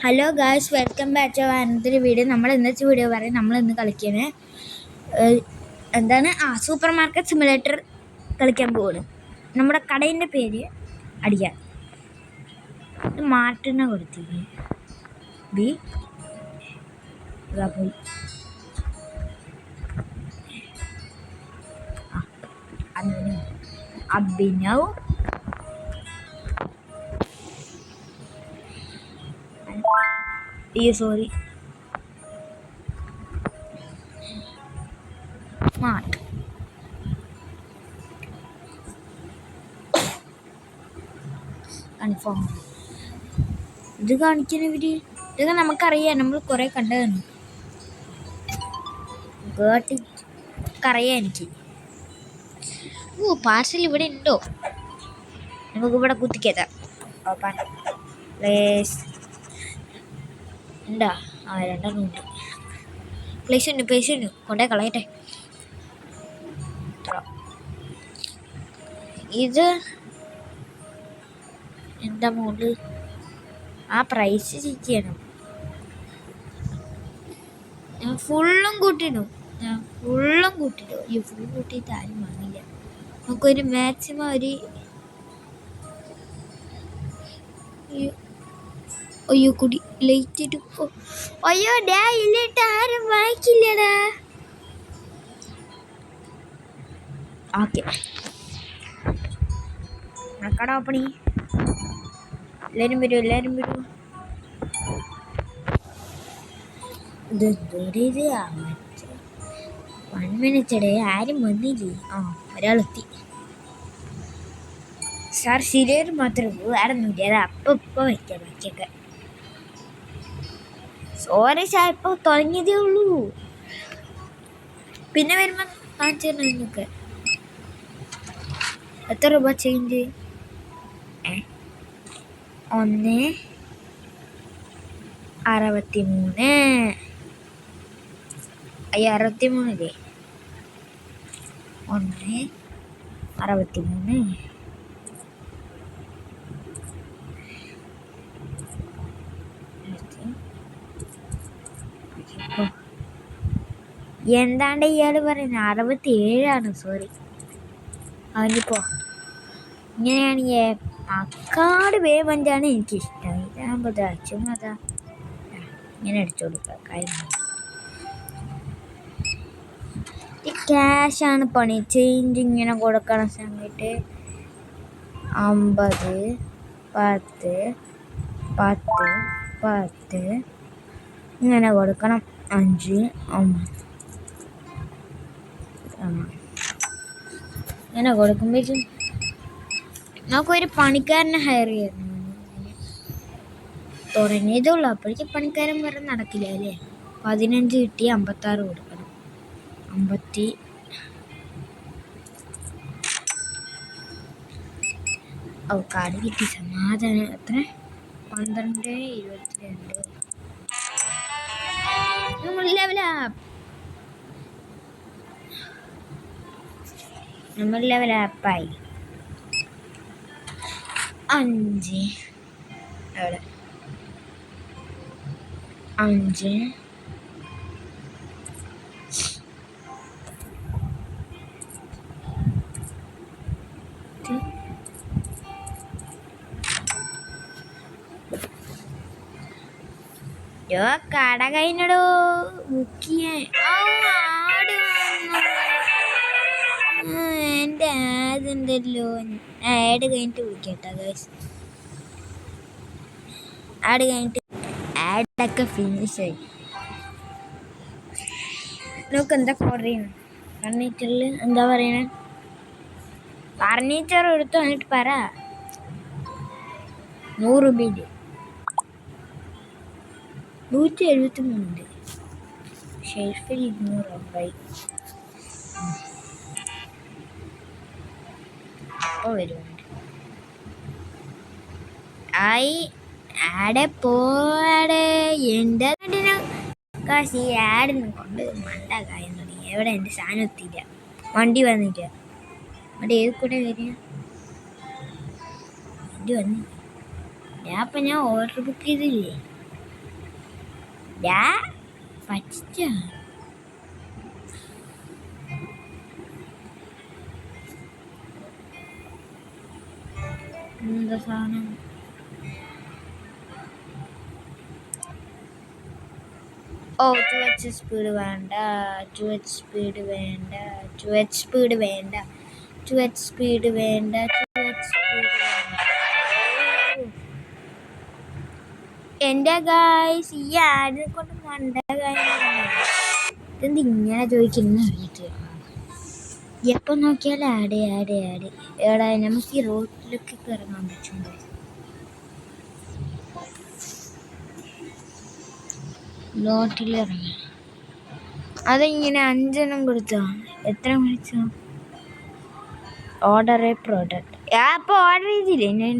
Hello guys, welcome back to another video. നമ്മൾ ഇന്നത്തെ video പറയാം. നമ്മൾ ഇന്ന് കളിക്കുന്നത് എന്താണ് സൂപ്പർ മാർക്കറ്റ് സിമുലേറ്റർ കളിക്കാൻ പോവാണ്. നമ്മുടെ കടയിൻ്റെ പേര് അടിക്കാൻ മാർട്ടിനെ കൊടുത്തിട്ട് പോയി അഭിനവ് സോറി സ്മാർട്ട് കൺഫേം. ഇത് കാണിക്കുന്ന ഇതൊക്കെ നമുക്കറിയാം, നമ്മൾ കുറേ കണ്ടതാണ്. അറിയാം എനിക്ക്. പാർസൽ ഇവിടെ ഉണ്ടോ? നമുക്കിവിടെ കുത്തിക്കേറ്റാം. പ്ലേസ് ഉണ്ടാ? രണ്ടെണ്ണം ഉണ്ട്. പ്ലേസ് ഉണ്ട് കൊണ്ടേ കളയട്ടെ. ഇത് എന്താ മോള് പ്രൈസ് ചെക്ക് ചെയ്യണം. ഞാൻ ഫുള്ളും കൂട്ടിയിടും. ഈ ഫുള്ളും കൂട്ടിയിട്ട് ആരും വാങ്ങില്ല. നമുക്കൊരു മാക്സിമം അയ്യോ കുടി ലൈറ്റ് എടുക്കോ. അയ്യോ ഡാ ഇല്ലിട്ട് ആരും വാങ്ങിക്കില്ലടാ. ഓക്കെ, കട ഓപ്പണി. എല്ലാവരും വരൂ. ഇത് 1 മിനിറ്റ് ആരും വന്നില്ലേ? ഒരാളെത്തി. സാർ ശരിയൊരു മാത്രമേ ഉള്ളൂ, വേറെ ഒന്നുമില്ല. അത് അപ്പം വയ്ക്കാം ബാക്കിയൊക്കെ. സോറി സാർ, ഇപ്പോൾ തുടങ്ങിയതേ ഉള്ളൂ. പിന്നെ വരുമ്പോൾ കാണിച്ചു തരണം നിങ്ങൾക്ക്. എത്ര രൂപ ചേഞ്ച്? 1.63. 63 1.63. എന്താണ്ട് ഇയാൾ പറയുന്നത് 67. സോറി, അവനിപ്പോ ഇങ്ങനെയാണെങ്കിൽ അക്കാട് വേവഞ്ചാണ് എനിക്കിഷ്ടം. ഇതാകുമ്പോൾ ചുമ്മാതാ ഇങ്ങനെ അടിച്ചു കൊടുക്കുക. കാര്യം ഈ ക്യാഷാണ് പണി. ചേഞ്ച് ഇങ്ങനെ കൊടുക്കണം. സമയത്ത് 50 10 ഇങ്ങനെ കൊടുക്കണം. 5 ഇങ്ങനെ കൊടുക്കുമ്പോഴേക്കും നമുക്കൊരു പണിക്കാരനെ ഹയർ ചെയ്യണം. തുടങ്ങിയതേ ഉള്ളൂ, അപ്പോഴേക്കും പണിക്കാരൻ വരെ നടക്കില്ല അല്ലേ? 15 കിട്ടി, 56 കൊടുക്കണം. 50 കാർഡ് കിട്ടി. സമാധാനം. എത്ര? 12.22. നമ്മൾ ലെവലാപ്പായി. 5 അവിടെ 5 കട കഴിഞ്ഞടോ ബുക്ക് ചെയ്യാൻ. എൻ്റെ ആഡ് ഉണ്ടല്ലോ. ആഡ് കഴിഞ്ഞിട്ട് വിളിക്കട്ടോ ഗൈസ്. ആഡൊക്കെ ഫിനിഷായി. നമുക്ക് എന്തൊക്കെ ഓർഡർ ചെയ്യണം? ഫർണിച്ചറിൽ എന്താ പറയണേ? ഫർണിച്ചർ എടുത്തു വന്നിട്ട് പറ. 100 രൂപ 173. ഷെൽഫിൽ 200 രൂപ. അപ്പോൾ വരുന്നുണ്ട്. ആടെ പോടെ എൻ്റെ കാശ്. ഈ ആഡിനെ കൊണ്ട് മണ്ട കാര്യം തുടങ്ങി. എവിടെ എൻ്റെ സാധനം എത്തിയില്ല. വണ്ടി വന്നില്ല. വണ്ടി ഏത് കൂടെ വരിക? വണ്ടി വന്നില്ല. ഞാൻ ഓർഡർ ബുക്ക് ചെയ്തില്ലേ? പച്ച എന്താ സാധനം? ഓ 2h സ്പീഡ് വേണ്ട, 2h സ്പീഡ് വേണ്ട, 2h സ്പീഡ് വേണ്ട, 2h സ്പീഡ് വേണ്ട, 2h സ്പീഡ് വേണ്ട. എൻ്റെ ഗായ്സ് ഈ ആഡിനെ കൊണ്ട് മണ്ട ഇതെന്ത് ഇങ്ങനെ ചോദിക്കുന്ന അറിയത്തില്ല. എപ്പം നോക്കിയാലും ആഡ് എടാ നമുക്ക് ഈ റോഡിലൊക്കെ ഇറങ്ങാൻ പറ്റുമോ? ലോട്ടിലിറങ്ങി അതിങ്ങനെ 5 കൊടുത്തോ? എത്ര വിളിച്ചോ? Order A product. അപ്പോൾ ഓർഡർ ചെയ്തില്ലേ ഞാൻ?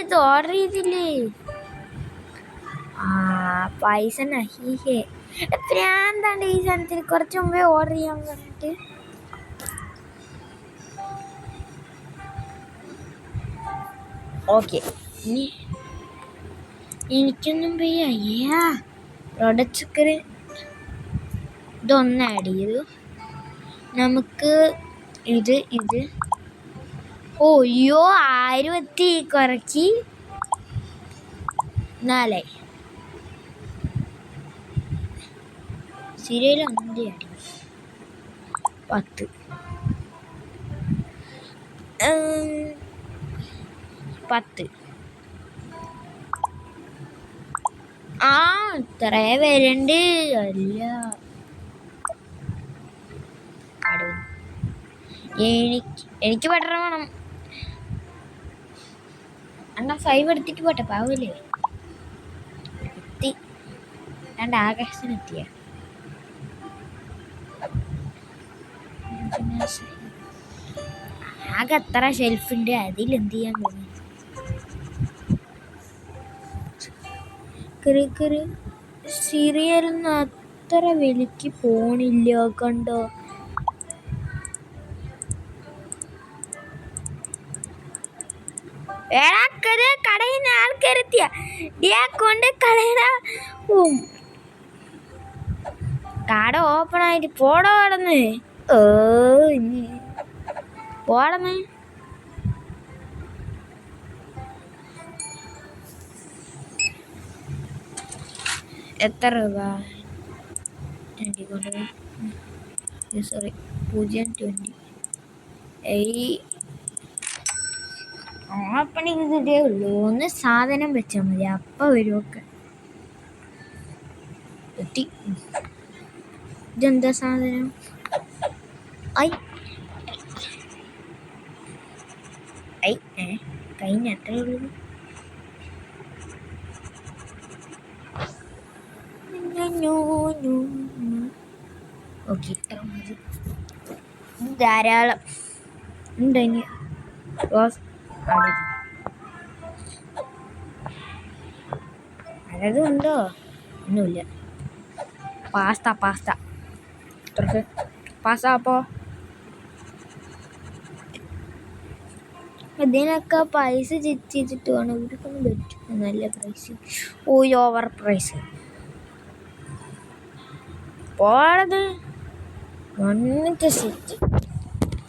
ഇത് ഓർഡർ ചെയ്തില്ലേ? പൈസ നഹീഹേ. എത്രയാന്താണ്ട് ഈ സാധനത്തിന് കുറച്ച് മുമ്പേ ഓർഡർ ചെയ്യാൻ പറഞ്ഞിട്ട്. ഓക്കെ, ഇനി എനിക്കൊന്നും വയ്യ. പ്രൊഡക്ട്സ് ഇതൊന്ന് ആഡ് ചെയ്തു. നമുക്ക് ഇത് ഓയ്യോ 1000 കുറച്ച് 4 സീരിയൽ 5 അടി 10 10 ഇത്ര വരണ്ട്. അല്ല എനിക്ക് ബട്ടർ വേണം. അണ്ണാ 5 എടുത്തിട്ട് പോട്ടെ, പാവല്ലേ. എത്തി ആകാശത്തിനെത്തിയ ആകെ അത്ര ഷെൽഫുണ്ട്, അതിലെന്ത് ചെയ്യാൻ പോകുന്നു? സീരിയലൊന്നും അത്ര വിലക്ക് പോണില്ല കണ്ടോ. കടയിൽ നിന്ന് ആൾക്കാരെത്തിയ കൊണ്ട് കടയില കട ഓപ്പൺ ആയിട്ട് പോടോ കടന്ന് പോടന്ന്. എത്ര രൂപ? 0.20. ഓപ്പണിങ് ഇതേ ഉള്ളൂ. ഒന്ന് സാധനം വെച്ചാൽ മതി, അപ്പം വരുമൊക്കെ. എത്തി. ഇതെന്താ സാധനം? കഴിഞ്ഞ അത്രേ ഉള്ളൂ. ഓക്കെ, ഇത്ര മതി, ധാരാളം ഉണ്ട്. ഇനി പലതും ഉണ്ടോ? ഒന്നുമില്ല. പാസ്ത അപ്പോൾ ഇതിനൊക്കെ പൈസ ചെയ്തിട്ട് വേണം. ഇവർക്കൊന്നും പറ്റും നല്ല പ്രൈസ്. ഓവർ പ്രൈസ് പോണത്. വന്നിട്ട് സെറ്റ്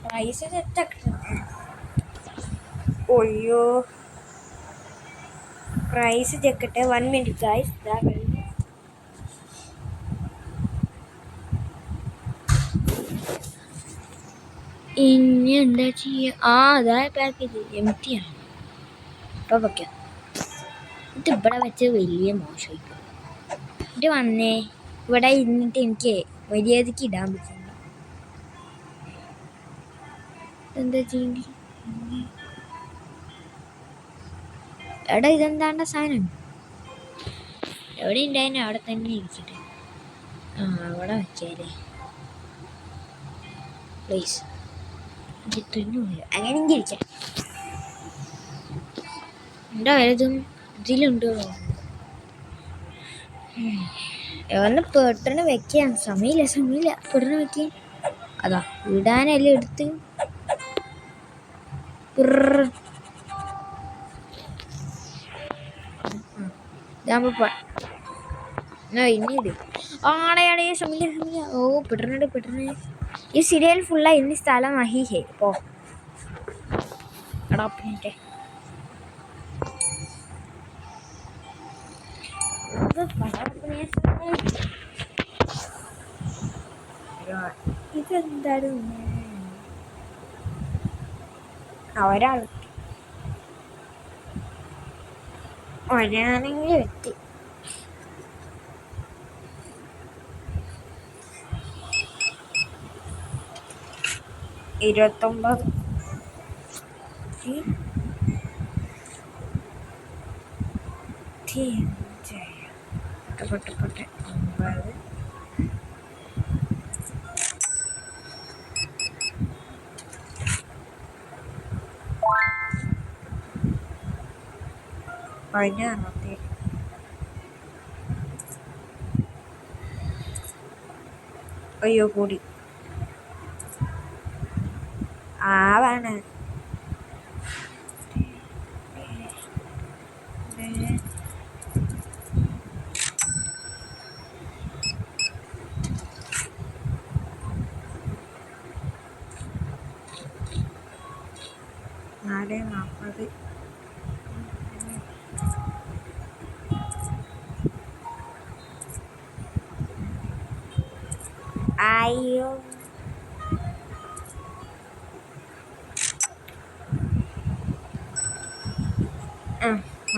പ്രൈസ് സെറ്റാക്കി. ഓയ്യോ പ്രൈസ് ചെക്കട്ടെ. 1 minute guys. ഇതാ കഴിഞ്ഞു. ഇനി എന്താ ചെയ്യുക? അതാ പാക്കേജ് എംറ്റിയാണ്. ഇപ്പം വയ്ക്കാം. ഇവിടെ വെച്ച് വലിയ മോശമായി. ഇത് വന്നേ ഇവിടെ ഇരുന്നിട്ട് എനിക്ക് മര്യാദയ്ക്ക് ഇടാൻ പറ്റുന്നു. എന്താ ചെയ്യേണ്ടി? എടാ ഇതെന്താണ്ട സാധനം? എവിടെ ഉണ്ടായിരുന്നു? അവിടെ തന്നെ ഇരിക്കട്ടെ. അവിടെ വയ്ക്കാല്ലേ പ്ലീസ്. അങ്ങനെ ഇരിക്കാം. എന്താ വലുതും ഇതിലുണ്ടോ? ഒന്ന് പെട്ടെന്ന് വെക്കാൻ സമയമില്ല പെട്ടെന്ന് വെക്കാൻ. അതാ ഇടാനെല്ലാം എടുത്ത് ഇതാകുമ്പോ ഇന്നിട് ആടെ സമയ. ഓ പെട്ടെന്ന് ഈ സീരിയൽ ഫുള്ള ഇനി സ്ഥലം നഹി ഹേ പോ എടാ പിന്നെ ഇതെന്താണ് ഒരാണെങ്കിൽ എത്തി 29 പൊട്ടെ 9 16 അയ്യോ കൂടി ആവാണ് നാല് 40 അയ്യോ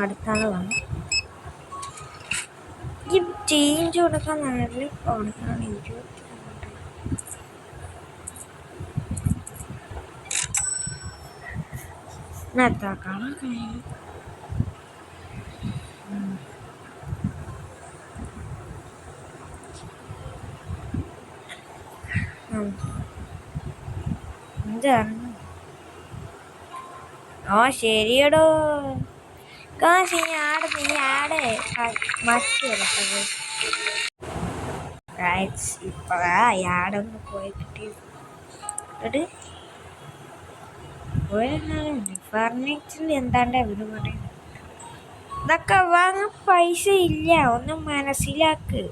അടുത്താണ് വന്നു ഈ ചേഞ്ച് കൊടുക്കാൻ നല്ല കൊടുക്കണം. 22 എത്താക്കണം എന്താണ്. ശരിയടോ കാശ് ആടെ മറ്റു കിടക്കുന്നത് ഇപ്പൊ യാടൊന്ന് പോയി കിട്ടി ഫർണിച്ചറിൽ എന്താണ്ട് അവര് പറയുന്നത്. ഇതൊക്കെ വാങ്ങാൻ പൈസ ഇല്ല, ഒന്ന് മനസ്സിലാക്ക്.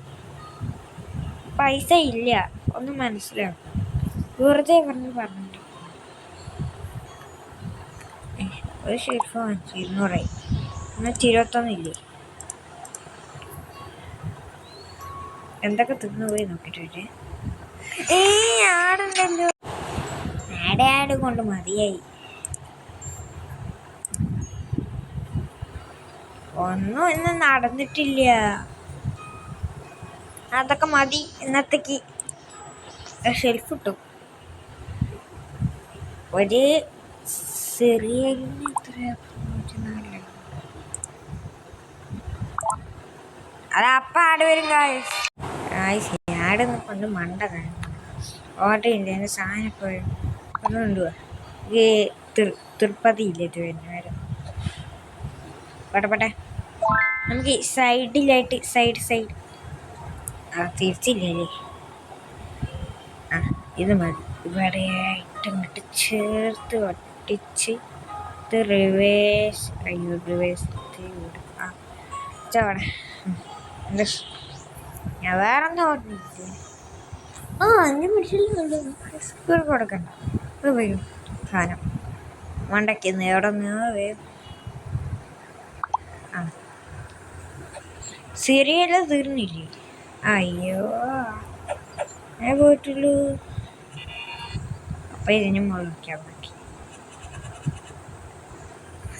പൈസ ഇല്ല, ഒന്ന് മനസ്സിലാക്ക്. വെറുതെ പറഞ്ഞിട്ട് ഒരു ഷെൽഫ് വാങ്ങിച്ചു 200 21 ഇല്ലേ. എന്തൊക്കെ തിന്നു പോയി നോക്കിട്ട് ആടുണ്ടല്ലോ. ആട് കൊണ്ട് മതിയായി. ഒന്നും ഇന്ന് നടന്നിട്ടില്ല. അതൊക്കെ മതി ഇന്നത്തേക്ക്. ഷെൽഫ് ഇട്ടു. ഒരു സിറിയലിന് അത് അപ്പ ആട് വരും. ആടൊന്നും കൊണ്ട് മണ്ട ഓട്ടയില്ല. എൻ്റെ സാധനം കൊണ്ടുപോവാ. ഈ തിരുപ്പതി ഇല്ല ഇത് വരുന്നവരും പട്ടെ നമുക്ക് സൈഡിലായിട്ട് സൈഡ് തിരിച്ചില്ലേ. ഇത് മതി. ഇവിടെ ആയിട്ട് ഇങ്ങോട്ട് ചേർത്ത് ഒട്ടിച്ച് ഇത് റിവേഴ്സ് ചോടെ ഞാൻ വേറൊന്നും ഓർമ്മിച്ചില്ല. 5 മിനിറ്റിൽ സ്പീഡ് കൊടുക്കണ്ട. ഇത് വരും സാധനം മണ്ടയ്ക്കുന്നു. എവിടെ നിന്ന് സീരിയല് തീർന്നില്ലേ? അയ്യോ ഞാൻ പോയിട്ടുള്ളൂ. അപ്പം ഇതിനും മുകളിക്കാൻ പറ്റി.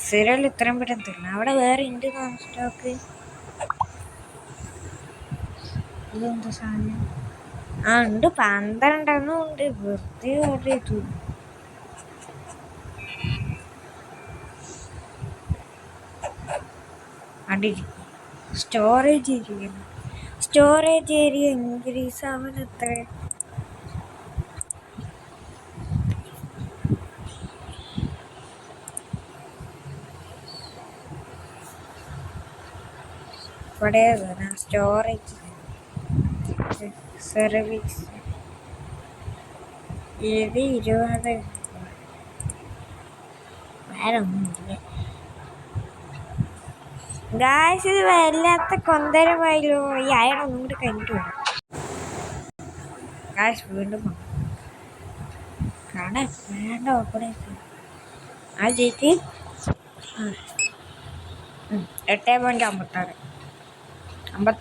സീരിയൽ ഇത്രയും പെട്ടെന്ന് തീർന്നു. അവിടെ വേറെ ഉണ്ട് സ്റ്റോക്ക്. ഇതെന്താ സാധനം? ഉണ്ട് 12 ഉണ്ട്. വെറുതെ ഓർഡർ ചെയ്തു. സ്റ്റോറേജ് ഏരിയ ഇൻക്രീസ് ആവാൻ എത്ര? ഇവിടെ സ്റ്റോറേജ് സർവീസ് ഇത് 20. വേറെ ഒന്നുമില്ല ഗായ്സ്. ഇത് വല്ലാത്ത കൊന്തരമായല്ലോ. ഈ അയൺ ഒന്നും കൂടി കഴിഞ്ഞിട്ട് വരാം ഗായ്സ്. വീണ്ടും കാണാൻ വേണ്ട ഓപ്പണേ ആ ചേച്ചി 8.56 59. നമ്മൾ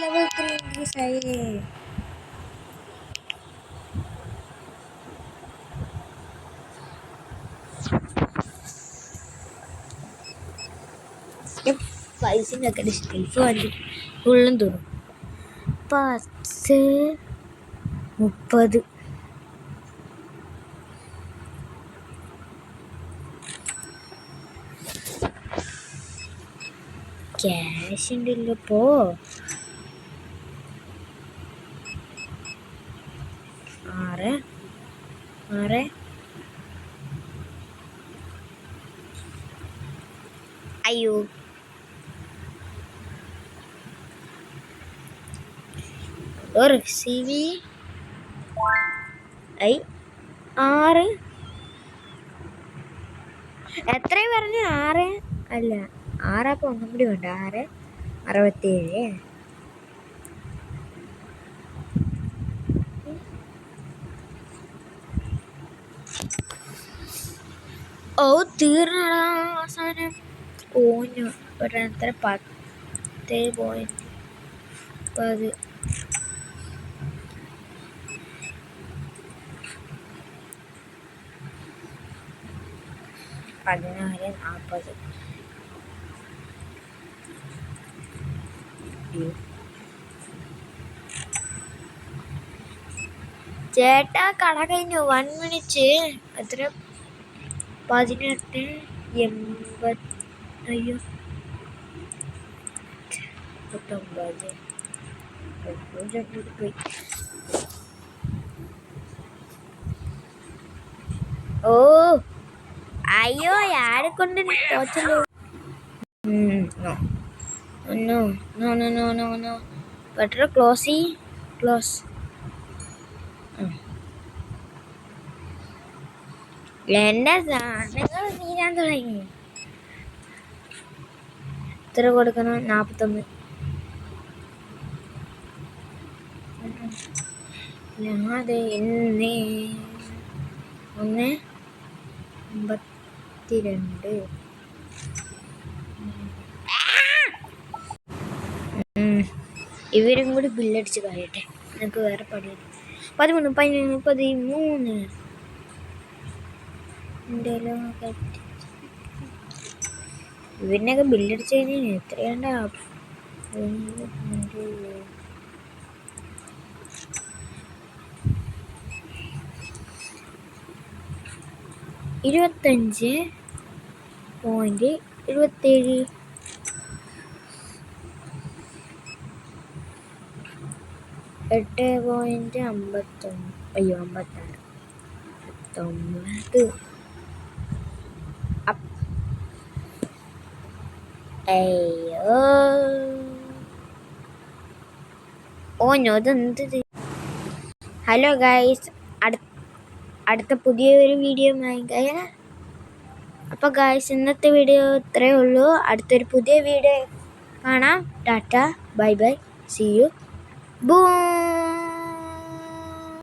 ലെവൽ 3 ഇൻക്രീസ് ആയി. പൈസയൊക്കെ ഷെൽഫ് വണ്ടി ഫുള്ളും തോന്നും. 10 30 ക്യാഷ് ഉണ്ടല്ലോ ഇപ്പോ. 6 അയ്യോ റിസീവ് 6 എത്രയും പറഞ്ഞു 6 അല്ല 6 അപ്പം ഒന്നും കൂടി വേണ്ട. 6.67. ഓ തീർന്നടാ അവസാനം. ഓഞ്ഞു എത്ര 10.10 16.40. ചേട്ടാ കട കഴിഞ്ഞു. 1 മിനിറ്റ്. എത്ര 18.80. അയ്യോ 19. ഓ അയ്യോ ആരെ കൊണ്ട് തോച്ചല്ലോ. No better close. എന്റെ സാധനങ്ങൾ തീരാൻ തുടങ്ങി. എത്ര കൊടുക്കണം? 41. അതെ 1.52. ഇവരും കൂടി ബില്ലടിച്ച് കഴിയട്ടെ. എനിക്ക് വേറെ പണി. 13 11 13. ഇവരിനൊക്കെ ബില്ലടിച്ച് കഴിഞ്ഞാൽ എത്രയാണ്ടാ? 25.27. 8.51. അയ്യോ 56. 9. അയ്യോ ഓഞ്ഞോ ഇതെന്ത്? ഹലോ ഗൈസ്, അടുത്ത പുതിയൊരു വീഡിയോ വാങ്ങിക്കാം. അപ്പോൾ ഗൈസ് ഇന്നത്തെ വീഡിയോ ഇത്രയേ ഉള്ളൂ. അടുത്തൊരു പുതിയ വീഡിയോ കാണാം. Tata bye bye, see you, boom.